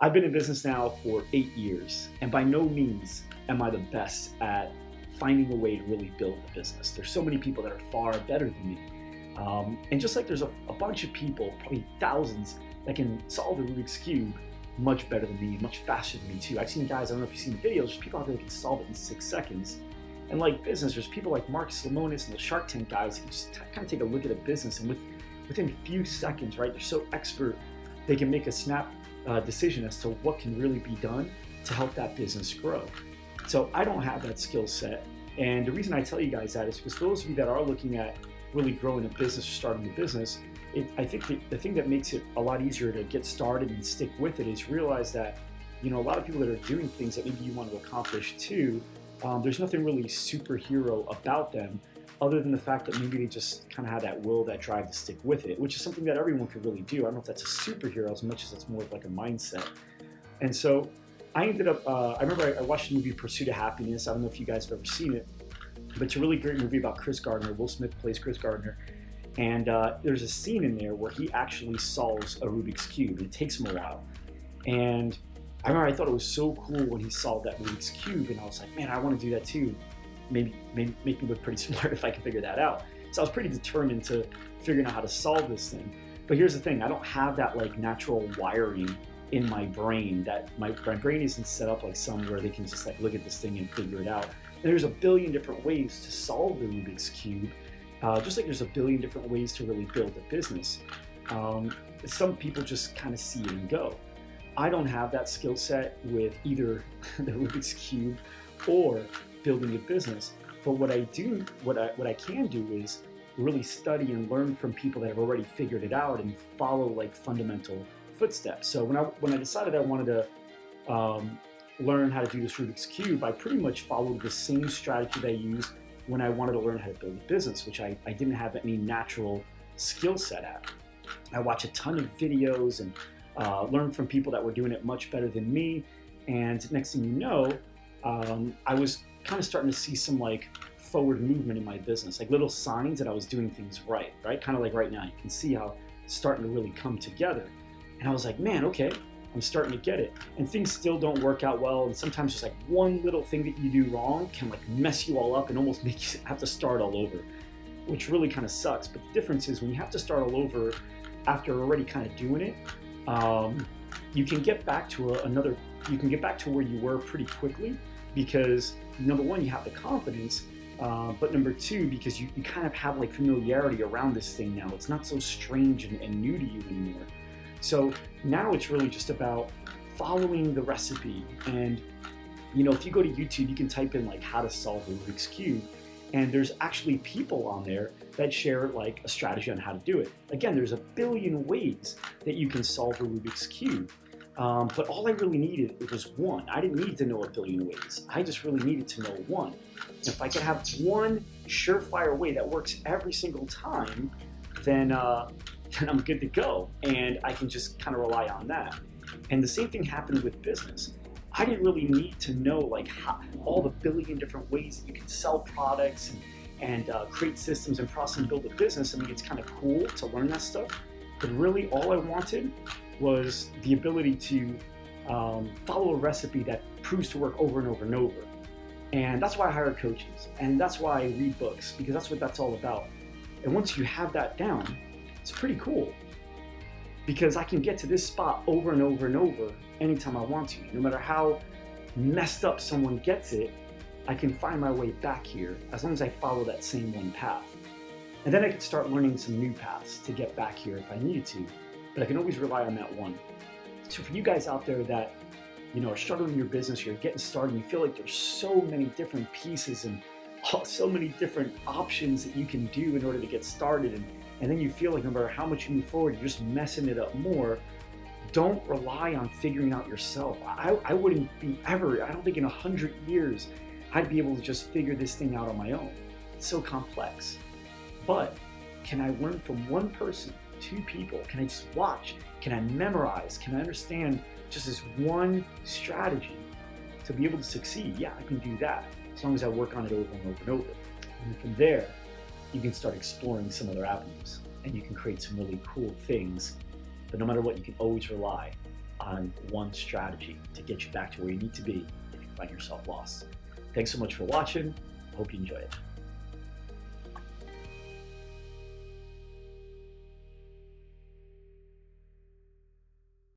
I've been in business now for 8 years, and by no means am I the best at finding a way to really build a business. There's so many people that are far better than me. And just like there's a bunch of people, probably thousands, that can solve the Rubik's Cube much better than me, much faster than me too. I've seen guys, I don't know if you've seen the videos, there's people out there that can solve it in 6 seconds. And like business, there's people like Marcus Lemonis and the Shark Tank guys who just kind of take a look at a business, and within a few seconds, right, they're so expert, they can make a snap decision as to what can really be done to help that business grow. So I don't have that skill set. And the reason I tell you guys that is because for those of you that are looking at really growing a business or starting a business, I think the thing that makes it a lot easier to get started and stick with it is realize that, a lot of people that are doing things that maybe you want to accomplish too, there's nothing really superhero about them other than the fact that maybe they just kind of have that will, that drive to stick with it, which is something that everyone could really do. I don't know if that's a superhero as much as it's more of like a mindset. And so I ended up, I remember I watched the movie Pursuit of Happiness. I don't know if you guys have ever seen it, but it's a really great movie about Chris Gardner. Will Smith plays Chris Gardner. And there's a scene in there where he actually solves a Rubik's Cube. It takes him a while. And I remember I thought it was so cool when he solved that Rubik's Cube, and I was like, man, I want to do that too. Maybe make me look pretty smart if I can figure that out. So I was pretty determined to figuring out how to solve this thing. But here's the thing, I don't have that like natural wiring in my brain, that my brain isn't set up like some where they can just like look at this thing and figure it out. And there's a billion different ways to solve the Rubik's Cube, just like there's a billion different ways to really build a business. Some people just kind of see it and go. I don't have that skill set with either the Rubik's Cube or building a business. But what I can do is really study and learn from people that have already figured it out and follow like fundamental footsteps. So when I decided I wanted to learn how to do this Rubik's Cube, I pretty much followed the same strategy that I used when I wanted to learn how to build a business, which I didn't have any natural skill set at. I watched a ton of videos and learned from people that were doing it much better than me. And next thing you know, I was kind of starting to see some like forward movement in my business, like little signs that I was doing things right? Kind of like right now, you can see how it's starting to really come together. And I was like, man, okay, I'm starting to get it. And things still don't work out well. And sometimes just like one little thing that you do wrong can like mess you all up and almost make you have to start all over, which really kind of sucks. But the difference is when you have to start all over after already kind of doing it, you can get back to where you were pretty quickly, because number one, you have the confidence, but number two, because you kind of have like familiarity around this thing now. It's not so strange and new to you anymore. So now it's really just about following the recipe. And if you go to YouTube, you can type in like how to solve the Rubik's Cube, and there's actually people on there that share like a strategy on how to do it. Again, there's a billion ways that you can solve the Rubik's Cube. But all I really needed was one. I didn't need to know a billion ways. I just really needed to know one. If I could have one surefire way that works every single time, then I'm good to go. And I can just kind of rely on that. And the same thing happened with business. I didn't really need to know like all the billion different ways that you can sell products and create systems and process and build a business. I mean, it's kind of cool to learn that stuff. But really all I wanted was the ability to follow a recipe that proves to work over and over and over. And that's why I hire coaches, and that's why I read books, because that's what that's all about. And once you have that down, it's pretty cool, because I can get to this spot over and over and over anytime I want to. No matter how messed up someone gets it, I can find my way back here as long as I follow that same one path. And then I can start learning some new paths to get back here if I needed to, but I can always rely on that one. So for you guys out there that are struggling in your business, you're getting started, you feel like there's so many different pieces and so many different options that you can do in order to get started, and then you feel like no matter how much you move forward, you're just messing it up more. Don't rely on figuring out yourself. I wouldn't be ever, I don't think in 100 years, I'd be able to just figure this thing out on my own. It's so complex. But can I learn from one person, two people? Can I just watch? Can I memorize? Can I understand just this one strategy to be able to succeed? Yeah, I can do that as long as I work on it over and over and over. And from there, you can start exploring some other avenues and you can create some really cool things. But no matter what, you can always rely on on one strategy to get you back to where you need to be if you find yourself lost. Thanks so much for watching. I hope you enjoy it.